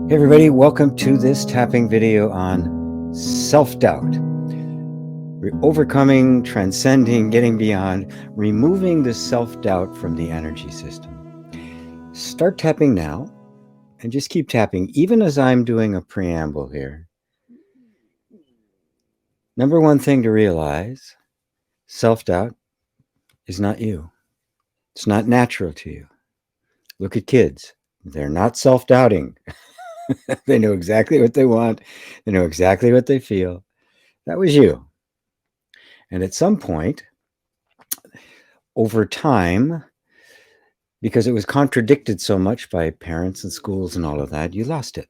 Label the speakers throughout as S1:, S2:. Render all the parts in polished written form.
S1: Hey everybody, welcome to this tapping video on self-doubt. Overcoming, transcending, getting beyond, removing the self-doubt from the energy system. Start tapping now and just keep tapping, even as I'm doing a preamble here. Number one thing to realize, self-doubt is not you. It's not natural to you. Look at kids. They're not self-doubting. They know exactly what they want. They know exactly what they feel. That was you. And at some point, over time, because it was contradicted so much by parents and schools and all of that, you lost it.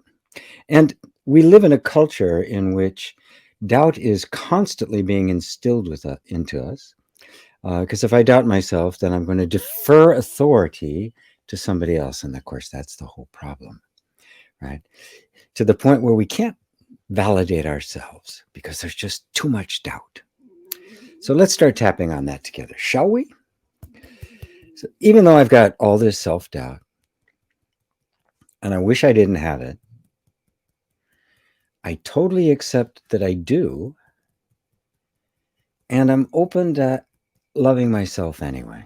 S1: And we live in a culture in which doubt is constantly being instilled into us. Because if I doubt myself, then I'm going to defer authority to somebody else. And of course, that's the whole problem, right? To the point where we can't validate ourselves because there's just too much doubt. So let's start tapping on that together, shall we? So even though I've got all this self-doubt, and I wish I didn't have it, I totally accept that I do, and I'm open to loving myself anyway.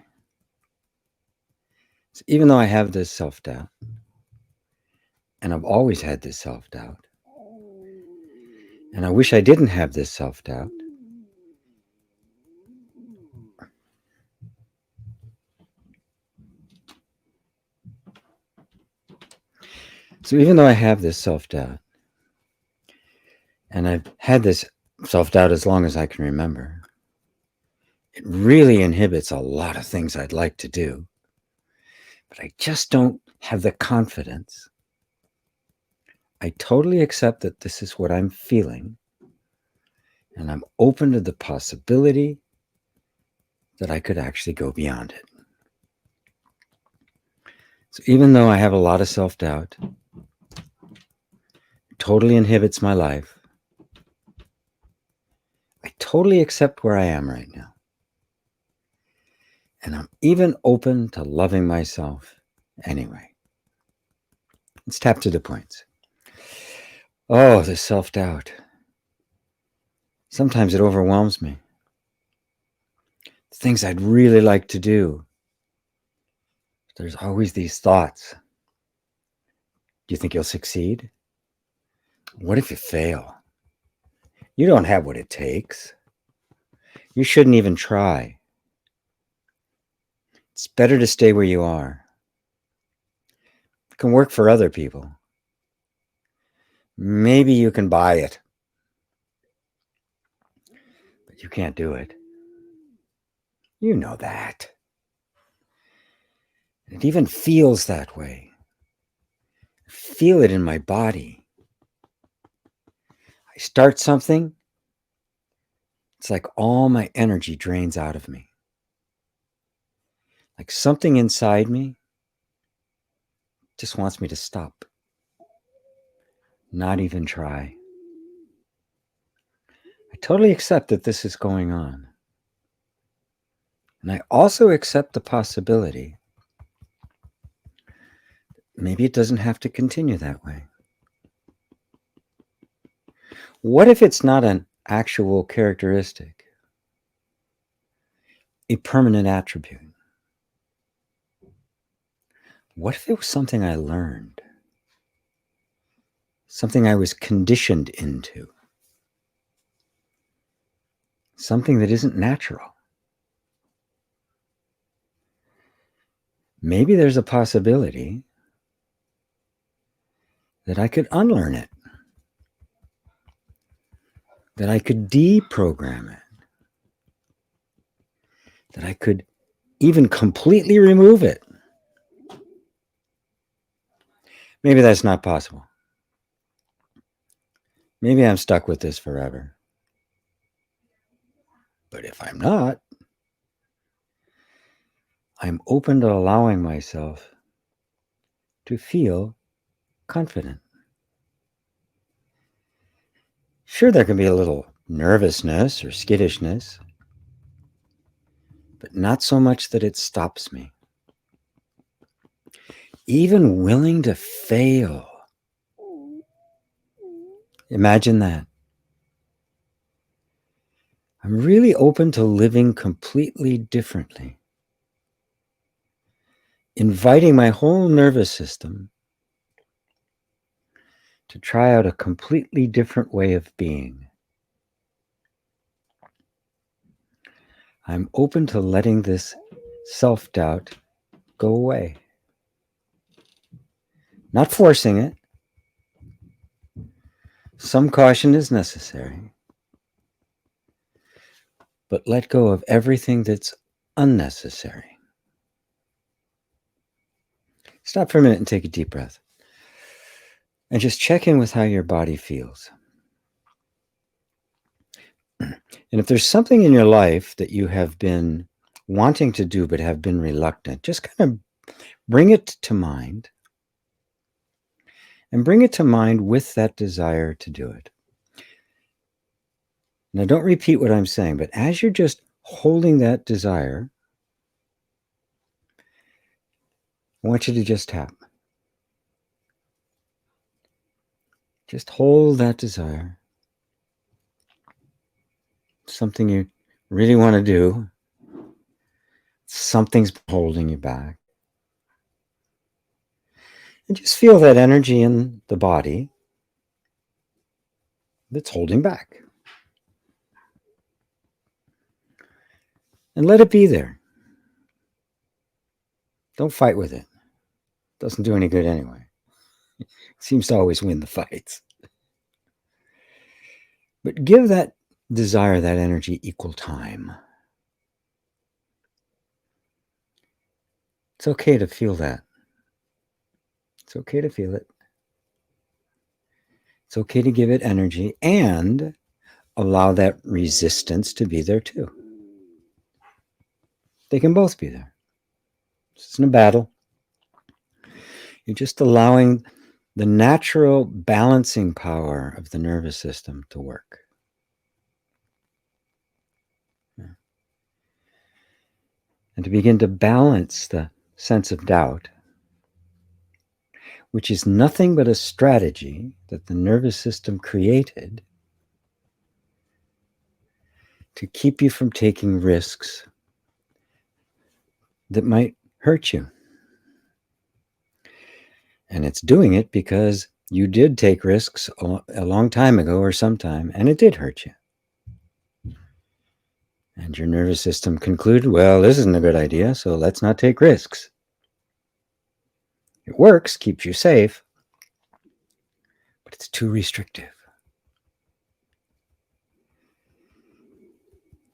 S1: So even though I have this self-doubt, and I've always had this self-doubt, and I wish I didn't have this self-doubt, so even though I have this self-doubt, and I've had this self-doubt as long as I can remember, it really inhibits a lot of things I'd like to do, but I just don't have the confidence. I totally accept that this is what I'm feeling, and I'm open to the possibility that I could actually go beyond it. So even though I have a lot of self-doubt, it totally inhibits my life, I totally accept where I am right now. And I'm even open to loving myself anyway. Let's tap to the points. Oh, the self-doubt. Sometimes it overwhelms me. Things I'd really like to do. There's always these thoughts. Do you think you'll succeed? What if you fail? You don't have what it takes. You shouldn't even try. It's better to stay where you are. It can work for other people. Maybe you can buy it, but you can't do it. You know that. It even feels that way. I feel it in my body. I start something, it's like all my energy drains out of me. Like something inside me just wants me to stop. Not even try. I totally accept that this is going on. And I also accept the possibility maybe it doesn't have to continue that way. What if it's not an actual characteristic, a permanent attribute? What if it was something I learned? Something I was conditioned into? Something that isn't natural? Maybe there's a possibility that I could unlearn it, that I could deprogram it, that I could even completely remove it. Maybe that's not possible. Maybe I'm stuck with this forever. But if I'm not, I'm open to allowing myself to feel confident. Sure, there can be a little nervousness or skittishness, but not so much that it stops me. Even willing to fail Imagine that. I'm really open to living completely differently, inviting my whole nervous system to try out a completely different way of being. I'm open to letting this self-doubt go away. Not forcing it. Some caution is necessary. But let go of everything that's unnecessary. Stop for a minute and take a deep breath. And just check in with how your body feels. And if there's something in your life that you have been wanting to do but have been reluctant, just kind of bring it to mind. And bring it to mind with that desire to do it. Now, don't repeat what I'm saying, but as you're just holding that desire, I want you to just tap. Just hold that desire. Something you really want to do. Something's holding you back. And just feel that energy in the body that's holding back. And let it be there. Don't fight with it. It doesn't do any good anyway. It seems to always win the fights. But give that desire, that energy, equal time. It's okay to feel that. It's okay to feel it. It's okay to give it energy and allow that resistance to be there too. They can both be there. This isn't a battle. You're just allowing the natural balancing power of the nervous system to work. And to begin to balance the sense of doubt, which is nothing but a strategy that the nervous system created to keep you from taking risks that might hurt you. And it's doing it because you did take risks a long time ago or sometime, and it did hurt you. And your nervous system concluded, well, this isn't a good idea, so let's not take risks. It works, keeps you safe, but it's too restrictive.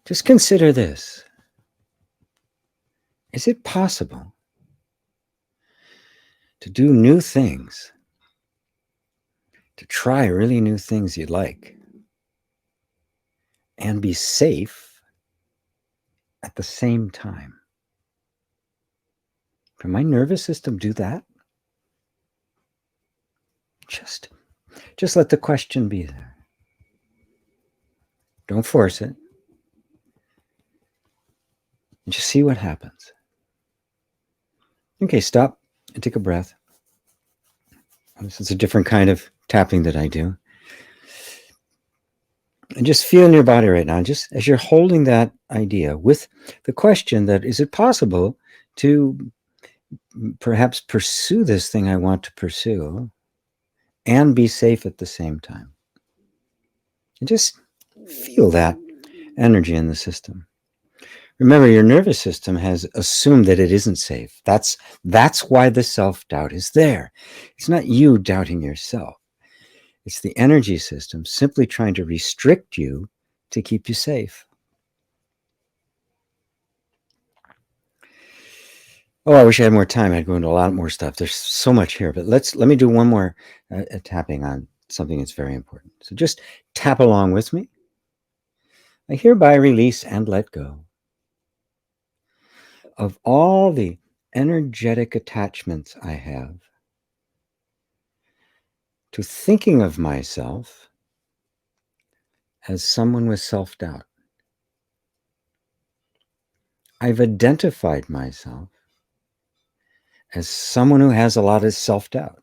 S1: Just consider this. Is it possible to do new things, to try really new things you'd like, and be safe at the same time? Can my nervous system do that? Just let the question be there. Don't force it. And just see what happens. Okay, stop and take a breath. This is a different kind of tapping that I do. And just feel in your body right now, just as you're holding that idea with the question that, is it possible to perhaps pursue this thing I want to pursue and be safe at the same time? And just feel that energy in the system. Remember, your nervous system has assumed that it isn't safe. That's why the self-doubt is there. It's not you doubting yourself. It's the energy system simply trying to restrict you to keep you safe. Oh, I wish I had more time. I'd go into a lot more stuff. There's so much here, but let me do one more tapping on something that's very important. So just tap along with me. I hereby release and let go of all the energetic attachments I have to thinking of myself as someone with self-doubt. I've identified myself as someone who has a lot of self-doubt.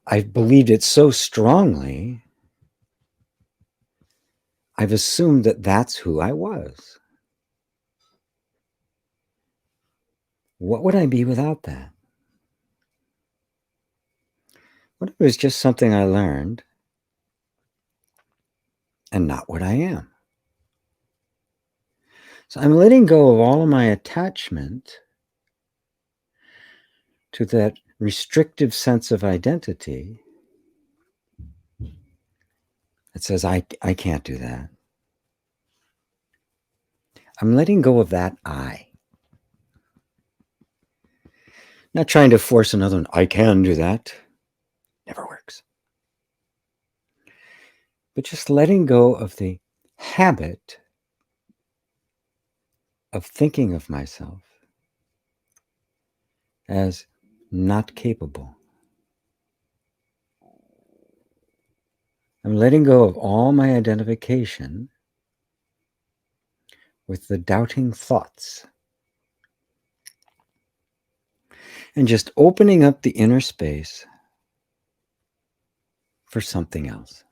S1: I believed it so strongly, I've assumed that that's who I was. What would I be without that? What if it was just something I learned and not what I am? So I'm letting go of all of my attachment to that restrictive sense of identity that says, I can't do that. I'm letting go of that I. Not trying to force another one, I can do that. Never works. But just letting go of the habit of thinking of myself as not capable. I'm letting go of all my identification with the doubting thoughts and just opening up the inner space for something else.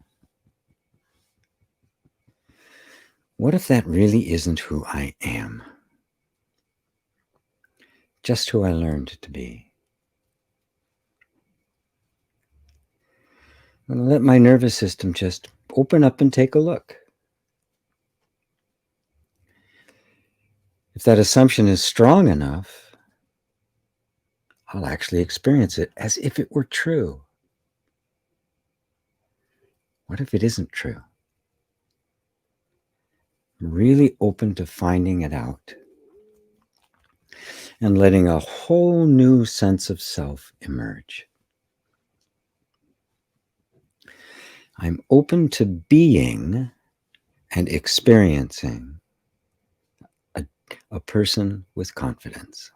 S1: What if that really isn't who I am? Just who I learned to be. I'm going to let my nervous system just open up and take a look. If that assumption is strong enough, I'll actually experience it as if it were true. What if it isn't true? I'm really open to finding it out and letting a whole new sense of self emerge. I'm open to being and experiencing a person with confidence.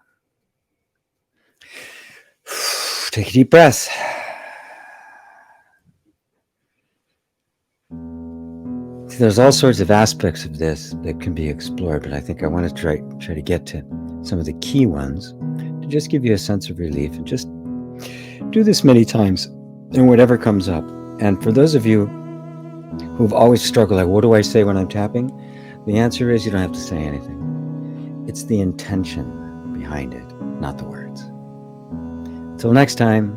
S1: Take a deep breath. There's all sorts of aspects of this that can be explored, but I think I want to try to get to some of the key ones to just give you a sense of relief, and just do this many times and whatever comes up. And for those of you who've always struggled, like, what do I say when I'm tapping? The answer is you don't have to say anything. It's the intention behind it, not the words. Until next time,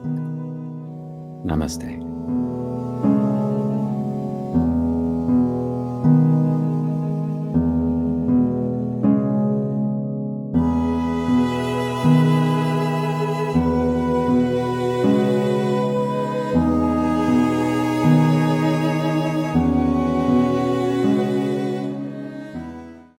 S1: namaste.